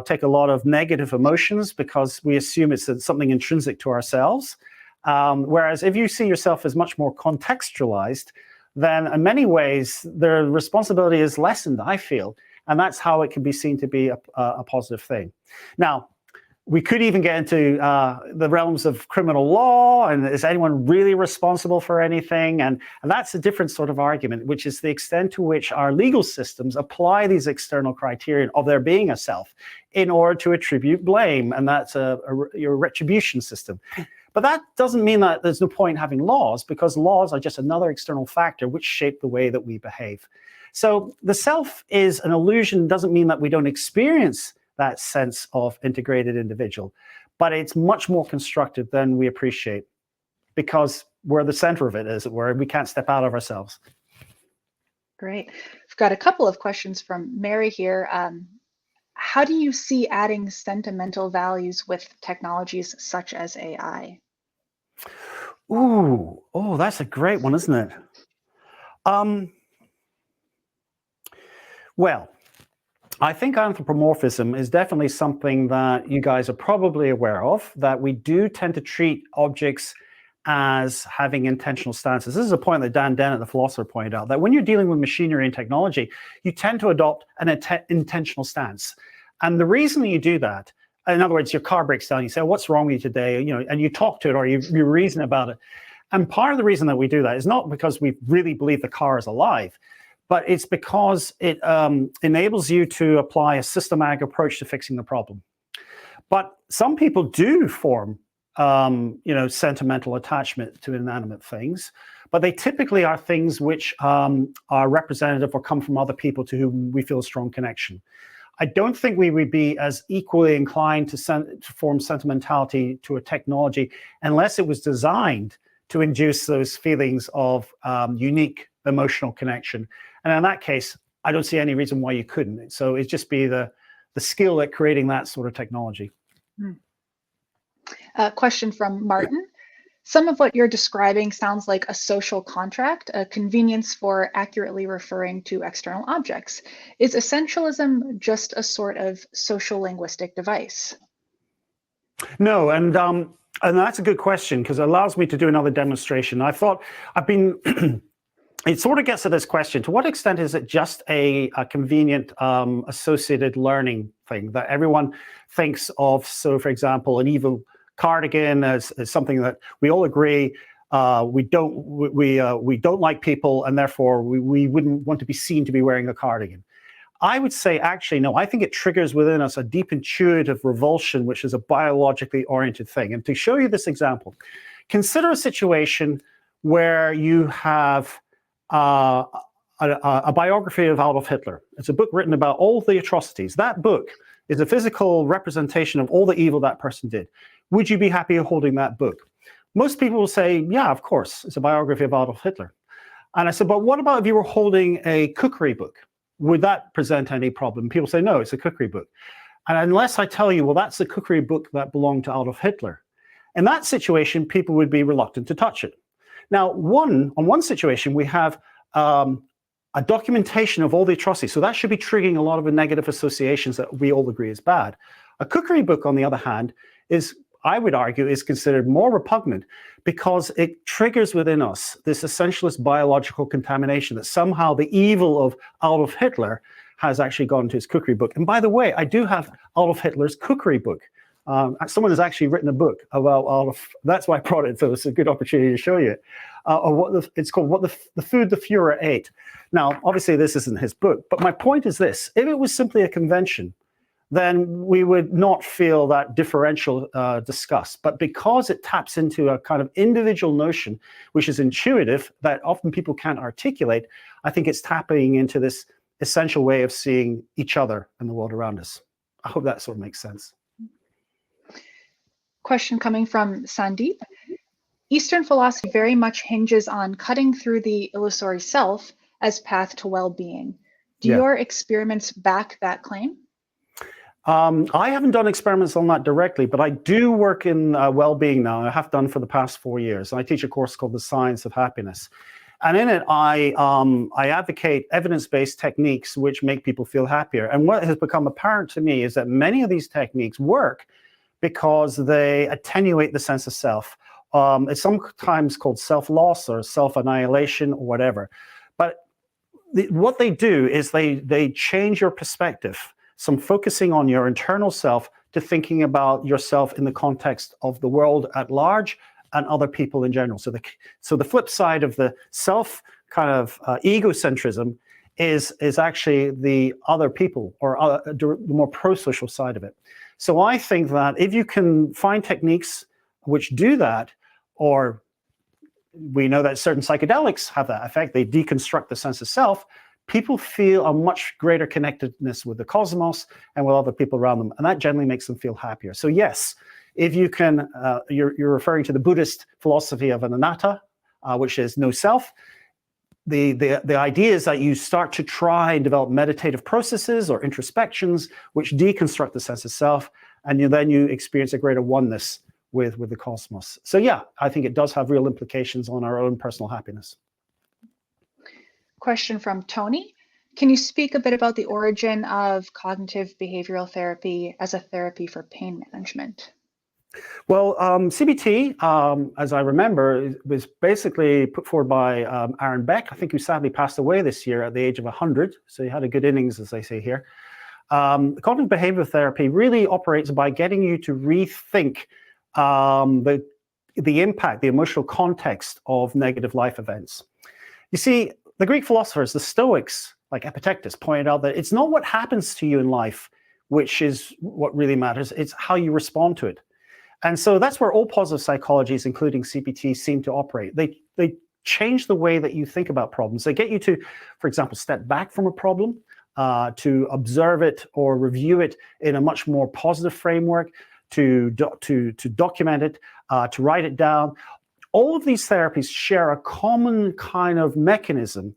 take a lot of negative emotions because we assume it's something intrinsic to ourselves. Whereas if you see yourself as much more contextualized, then in many ways, the responsibility is lessened, I feel. And that's how it can be seen to be a positive thing. Now, we could even get into the realms of criminal law, and is anyone really responsible for anything? And that's a different sort of argument, which is the extent to which our legal systems apply these external criteria of there being a self in order to attribute blame, and that's your retribution system. But that doesn't mean that there's no point in having laws, because laws are just another external factor which shape the way that we behave. So the self is an illusion, doesn't mean that we don't experience that sense of integrated individual, but it's much more constructive than we appreciate, because we're the center of it, as it were. We can't step out of ourselves. Great. We've got a couple of questions from Mary here. How do you see adding sentimental values with technologies such as AI? Ooh, oh, that's a great one, isn't it? Well, I think anthropomorphism is definitely something that you guys are probably aware of, that we do tend to treat objects as having intentional stances. This is a point that Dan Dennett, the philosopher, pointed out, that when you're dealing with machinery and technology, you tend to adopt an intentional stance. And the reason that you do that, in other words, your car breaks down, you say, what's wrong with you today? And you talk to it, or you reason about it. And part of the reason that we do that is not because we really believe the car is alive, but it's because it enables you to apply a systematic approach to fixing the problem. But some people do form, sentimental attachment to inanimate things, but they typically are things which are representative or come from other people to whom we feel a strong connection. I don't think we would be as equally inclined to form sentimentality to a technology unless it was designed to induce those feelings of unique emotional connection. And in that case, I don't see any reason why you couldn't. So it'd just be the skill at creating that sort of technology. Question from Martin. Some of what you're describing sounds like a social contract, a convenience for accurately referring to external objects. Is essentialism just a sort of social linguistic device? No, and that's a good question, because it allows me to do another demonstration. It sort of gets to this question: to what extent is it just a convenient associated learning thing that everyone thinks of? So, for example, an evil cardigan as something that we all agree we don't like people, and therefore we wouldn't want to be seen to be wearing a cardigan. I would say, actually, no, I think it triggers within us a deep intuitive revulsion, which is a biologically oriented thing. And to show you this example, consider a situation where you have a biography of Adolf Hitler. It's a book written about all the atrocities. That book is a physical representation of all the evil that person did. Would you be happy holding that book? Most people will say, yeah, of course, it's a biography of Adolf Hitler. And I said, but what about if you were holding a cookery book? Would that present any problem? People say, no, it's a cookery book. And unless I tell you, well, that's a cookery book that belonged to Adolf Hitler, in that situation, people would be reluctant to touch it. Now, on one situation, we have a documentation of all the atrocities. So that should be triggering a lot of the negative associations that we all agree is bad. A cookery book, on the other hand, I would argue, is considered more repugnant because it triggers within us this essentialist biological contamination that somehow the evil of Adolf Hitler has actually gone into his cookery book. And by the way, I do have Adolf Hitler's cookery book. Someone has actually written a book about Adolf. That's why I brought it, so it's a good opportunity to show you it. It's called What the Food the Fuhrer Ate. Now, obviously, this isn't his book, but my point is this. If it was simply a convention then we would not feel that differential disgust. But because it taps into a kind of individual notion, which is intuitive, that often people can't articulate, I think it's tapping into this essential way of seeing each other and the world around us. I hope that sort of makes sense. Question coming from Sandeep. Eastern philosophy very much hinges on cutting through the illusory self as path to well-being. Do your experiments back that claim? I haven't done experiments on that directly, but I do work in well-being now. I have done for the past 4 years. I teach a course called The Science of Happiness. And in it, I advocate evidence-based techniques which make people feel happier. And what has become apparent to me is that many of these techniques work because they attenuate the sense of self. It's sometimes called self-loss or self-annihilation or whatever. But what they do is they change your perspective. From focusing on your internal self to thinking about yourself in the context of the world at large and other people in general. So the flip side of the self kind of egocentrism is actually the other people, or the more pro-social side of it. So I think that if you can find techniques which do that, or we know that certain psychedelics have that effect, they deconstruct the sense of self, people feel a much greater connectedness with the cosmos and with other people around them, and that generally makes them feel happier. So yes, if you can, you're referring to the Buddhist philosophy of anatta, which is no self. The idea is that you start to try and develop meditative processes or introspections which deconstruct the sense of self, and then you experience a greater oneness with the cosmos. So yeah, I think it does have real implications on our own personal happiness. Question from Tony. Can you speak a bit about the origin of cognitive behavioral therapy as a therapy for pain management? Well, CBT, as I remember, was basically put forward by Aaron Beck, I think, who sadly passed away this year at the age of 100. So he had a good innings, as they say here. Cognitive behavioral therapy really operates by getting you to rethink the impact, the emotional context of negative life events. You see, the Greek philosophers, the Stoics, like Epictetus, pointed out that it's not what happens to you in life which is what really matters, it's how you respond to it. And so that's where all positive psychologies, including CBT, seem to operate. They change the way that you think about problems. They get you to, for example, step back from a problem, to observe it or review it in a much more positive framework, to document it, to write it down. All of these therapies share a common kind of mechanism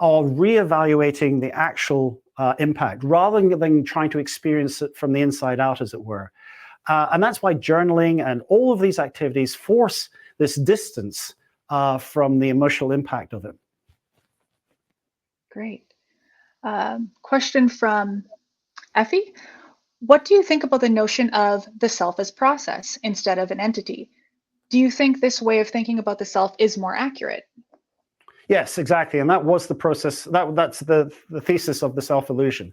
of reevaluating the actual impact, rather than trying to experience it from the inside out, as it were. And that's why journaling and all of these activities force this distance from the emotional impact of it. Great. Question from Effie. What do you think about the notion of the self as process instead of an entity? Do you think this way of thinking about the self is more accurate? Yes, exactly. And that was the process. That's the thesis of the self-illusion.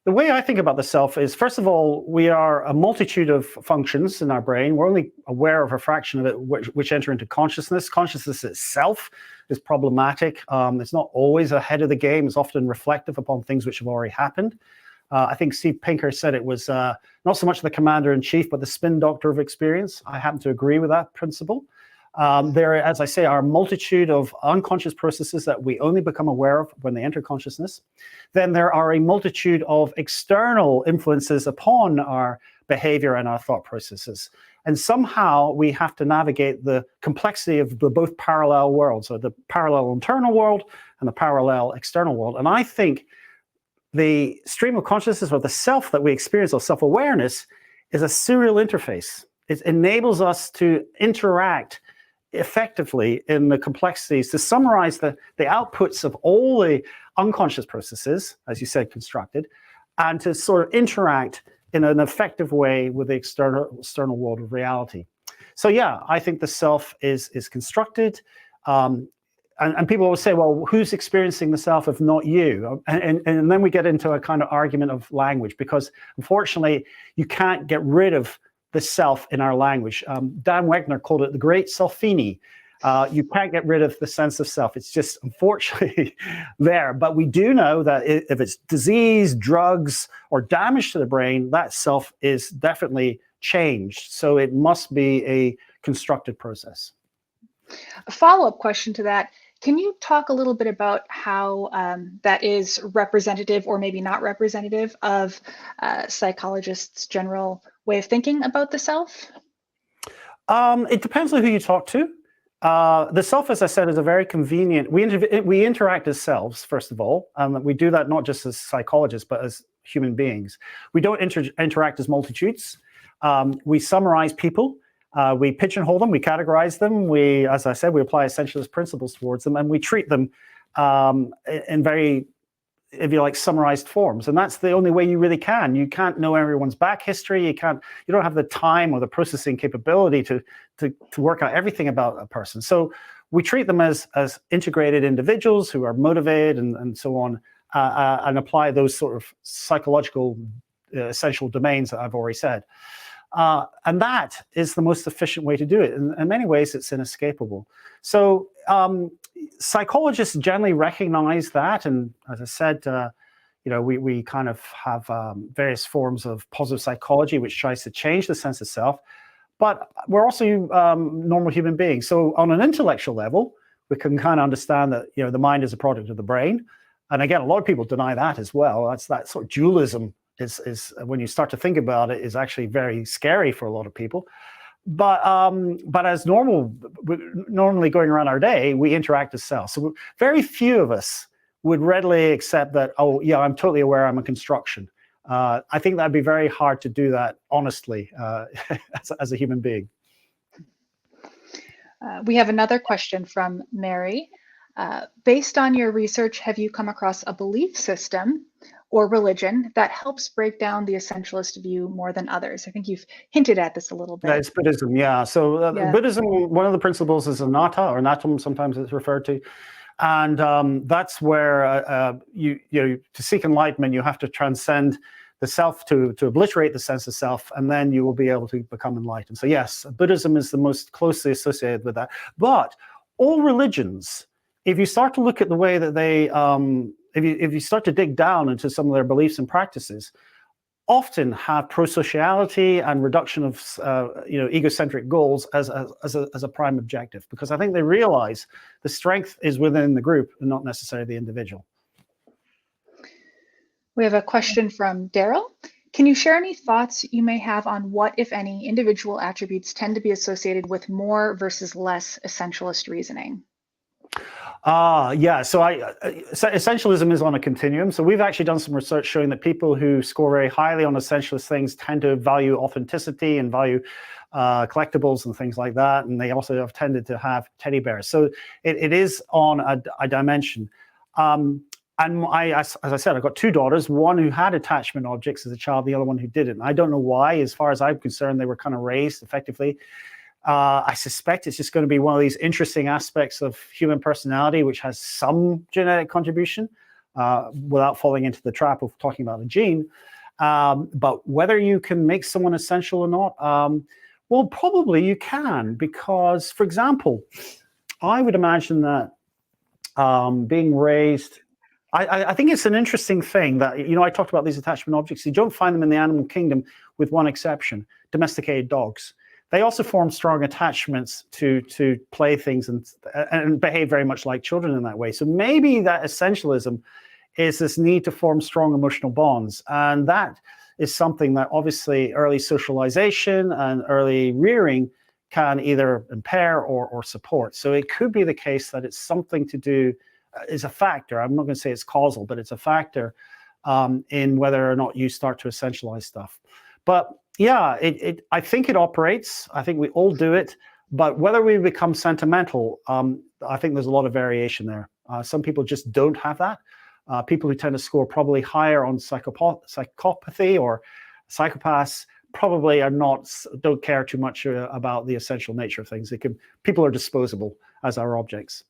The way I think about the self is, first of all, we are a multitude of functions in our brain. We're only aware of a fraction of it which enter into consciousness. Consciousness itself is problematic. It's not always ahead of the game. It's often reflective upon things which have already happened. I think Steve Pinker said it was not so much the commander-in-chief, but the spin doctor of experience. I happen to agree with that principle. There, as I say, are a multitude of unconscious processes that we only become aware of when they enter consciousness. Then there are a multitude of external influences upon our behavior and our thought processes. And somehow we have to navigate the complexity of the both parallel worlds, so the parallel internal world and the parallel external world. And I think the stream of consciousness, or the self that we experience, or self-awareness, is a serial interface. It enables us to interact effectively in the complexities, to summarize the outputs of all the unconscious processes, as you said, constructed, and to sort of interact in an effective way with the external world of reality. So yeah, I think the self is constructed. And people always say, well, who's experiencing the self if not you? And then we get into a kind of argument of language, because unfortunately, you can't get rid of the self in our language. Dan Wegner called it the great selfini. You can't get rid of the sense of self. It's just unfortunately there. But we do know that if it's disease, drugs, or damage to the brain, that self is definitely changed. So it must be a constructed process. A follow-up question to that. Can you talk a little bit about how that is representative or maybe not representative of psychologists' general way of thinking about the self? It depends on who you talk to. The self, as I said, is a very convenient, we interact as selves, first of all. We do that not just as psychologists, but as human beings. We don't interact as multitudes. We summarize people. We pigeonhole them, we categorize them, we, as I said, we apply essentialist principles towards them, and we treat them in very, if you like, summarized forms. And that's the only way you really can. You can't know everyone's back history. You don't have the time or the processing capability to work out everything about a person. So we treat them as integrated individuals who are motivated and so on, and apply those sort of psychological essential domains that I've already said. And that is the most efficient way to do it. In many ways, it's inescapable. So psychologists generally recognize that. And as I said, we kind of have various forms of positive psychology, which tries to change the sense of self. But we're also normal human beings. So on an intellectual level, we can kind of understand that, the mind is a product of the brain. And again, a lot of people deny that as well. That's that sort of dualism. Is when you start to think about it, is actually very scary for a lot of people. But as normally going around our day, we interact as selves. So very few of us would readily accept that, oh yeah, I'm totally aware I'm a construction. I think that'd be very hard to do that honestly as a human being. We have another question from Mary. Based on your research, have you come across a belief system or religion that helps break down the essentialist view more than others? I think you've hinted at this a little bit. It's Buddhism, yeah. So Buddhism, one of the principles is anatta, or anatom, sometimes it's referred to. And that's where to seek enlightenment, you have to transcend the self to obliterate the sense of self, and then you will be able to become enlightened. So yes, Buddhism is the most closely associated with that. But all religions, if you start to look at the way that they, if you start to dig down into some of their beliefs and practices, often have prosociality and reduction of egocentric goals as a prime objective, because I think they realize the strength is within the group and not necessarily the individual. We have a question from Daryl. Can you share any thoughts you may have on what, if any, individual attributes tend to be associated with more versus less essentialist reasoning? Yeah, so essentialism is on a continuum. So we've actually done some research showing that people who score very highly on essentialist things tend to value authenticity and value collectibles and things like that. And they also have tended to have teddy bears. So it is on a dimension. And as I said, I've got two daughters, one who had attachment objects as a child, the other one who didn't. I don't know why. As far as I'm concerned, they were kind of raised effectively. I suspect it's just going to be one of these interesting aspects of human personality, which has some genetic contribution, without falling into the trap of talking about a gene. But whether you can make someone essential or not, well, probably you can, because, for example, I would imagine that being raised, I think it's an interesting thing that, I talked about these attachment objects. You don't find them in the animal kingdom, with one exception: domesticated dogs. They also form strong attachments to playthings and behave very much like children in that way. So maybe that essentialism is this need to form strong emotional bonds. And that is something that obviously early socialization and early rearing can either impair or support. So it could be the case that it's something to do, is a factor. I'm not going to say it's causal, but it's a factor in whether or not you start to essentialize stuff. But yeah, I think it operates. I think we all do it. But whether we become sentimental, I think there's a lot of variation there. Some people just don't have that. People who tend to score probably higher on psychopathy or psychopaths probably don't care too much about the essential nature of things. People are disposable as our objects.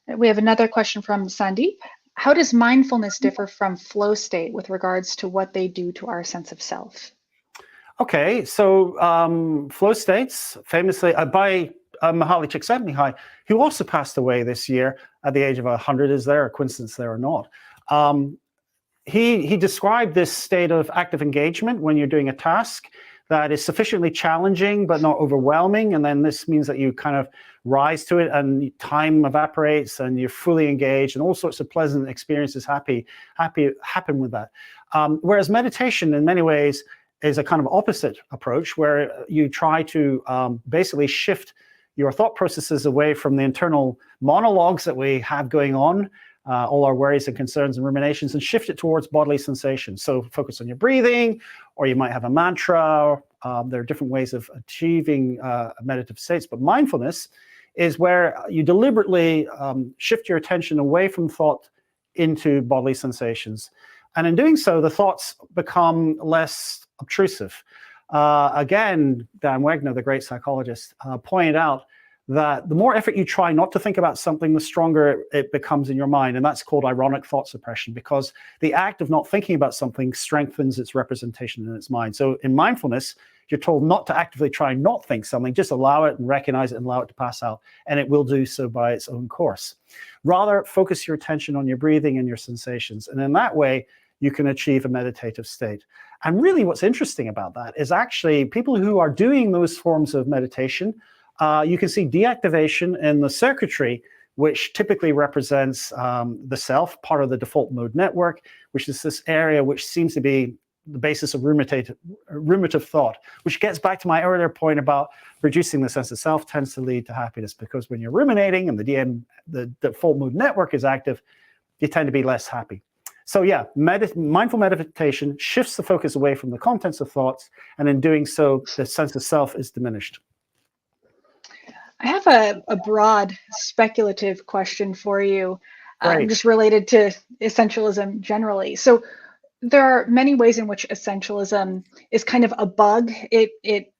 We have another question from Sandeep. How does mindfulness differ from flow state with regards to what they do to our sense of self? Okay, so flow states, famously, by Mihaly Csikszentmihalyi, who also passed away this year at the age of 100. Is there a coincidence there or not? He described this state of active engagement when you're doing a task that is sufficiently challenging but not overwhelming, and then this means that you kind of rise to it and time evaporates and you're fully engaged and all sorts of pleasant experiences happen with that. Whereas meditation in many ways is a kind of opposite approach where you try to basically shift your thought processes away from the internal monologues that we have going on, all our worries and concerns and ruminations, and shift it towards bodily sensations. So focus on your breathing, or you might have a mantra. There are different ways of achieving meditative states, but mindfulness is where you deliberately shift your attention away from thought into bodily sensations. And in doing so, the thoughts become less obtrusive. Again, Dan Wegner, the great psychologist, pointed out that the more effort you try not to think about something, the stronger it becomes in your mind. And that's called ironic thought suppression, because the act of not thinking about something strengthens its representation in its mind. So in mindfulness, you're told not to actively try and not think something, just allow it and recognize it and allow it to pass out, and it will do so by its own course. Rather, focus your attention on your breathing and your sensations. And in that way, you can achieve a meditative state. And really what's interesting about that is actually people who are doing those forms of meditation, you can see deactivation in the circuitry, which typically represents the self, part of the default mode network, which is this area which seems to be the basis of ruminative thought, which gets back to my earlier point about reducing the sense of self tends to lead to happiness, because when you're ruminating and the default mode network is active, you tend to be less happy. So yeah, mindful meditation shifts the focus away from the contents of thoughts, and in doing so, the sense of self is diminished. I have a broad speculative question for you, just related to essentialism generally. So there are many ways in which essentialism is kind of a bug. It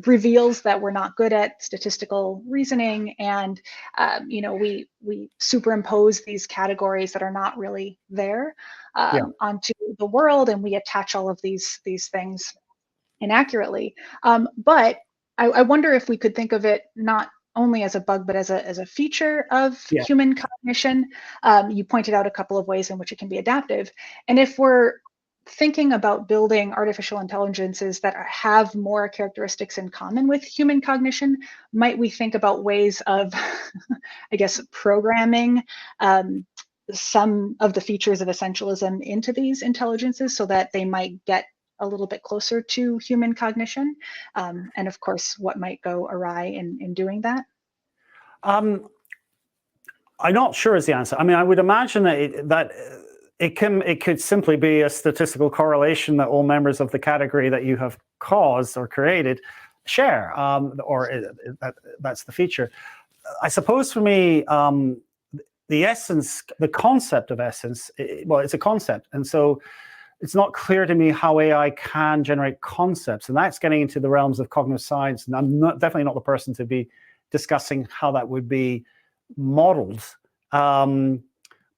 reveals that we're not good at statistical reasoning, and we superimpose these categories that are not really there onto the world, and we attach all of these things inaccurately. But I wonder if we could think of it not only as a bug, but as a feature of human cognition. You pointed out a couple of ways in which it can be adaptive, and if we're thinking about building artificial intelligences that have more characteristics in common with human cognition, might we think about ways of, I guess, programming some of the features of essentialism into these intelligences so that they might get a little bit closer to human cognition? And of course, what might go awry in doing that? I'm not sure is the answer. I mean, I would imagine that it could simply be a statistical correlation that all members of the category that you have caused or created share, that's the feature. I suppose for me, the essence, the concept of essence, it's a concept, and so it's not clear to me how AI can generate concepts, and that's getting into the realms of cognitive science, and I'm definitely not the person to be discussing how that would be modeled.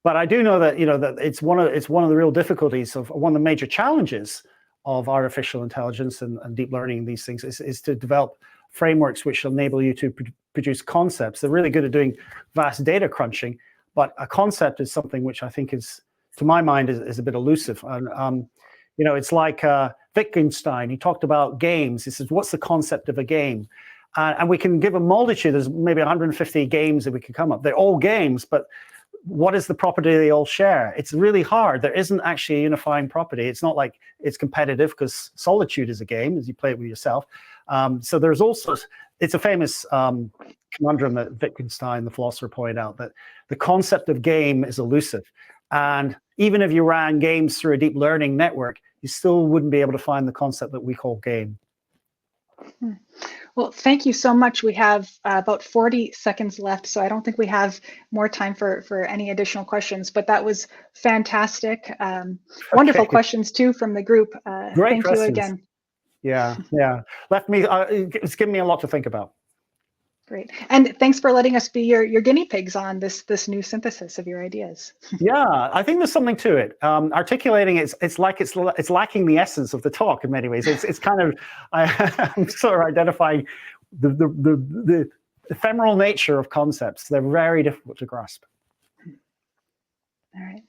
But I do know that that it's one of the real difficulties of one of the major challenges of artificial intelligence and deep learning and these things is to develop frameworks which enable you to produce concepts. They're really good at doing vast data crunching, but a concept is something which I think is, to my mind, is a bit elusive. And it's like Wittgenstein. He talked about games. He says, "What's the concept of a game?" And we can give a multitude. There's maybe 150 games that we could come up. They're all games, but what is the property they all share? It's really hard. There isn't actually a unifying property. It's not like it's competitive, because solitude is a game as you play it with yourself. So there's also, it's a famous conundrum that Wittgenstein, the philosopher, pointed out, that the concept of game is elusive. And even if you ran games through a deep learning network, you still wouldn't be able to find the concept that we call game. Well, thank you so much. We have about 40 seconds left, so I don't think we have more time for any additional questions, but that was fantastic. Wonderful questions too from the group. Great thank questions. you again. Yeah. It's given me a lot to think about. Great. And thanks for letting us be your guinea pigs on this new synthesis of your ideas. Yeah, I think there's something to it. Articulating it's lacking the essence of the talk in many ways. It's kind of I'm sort of identifying the ephemeral nature of concepts. They're very difficult to grasp. All right.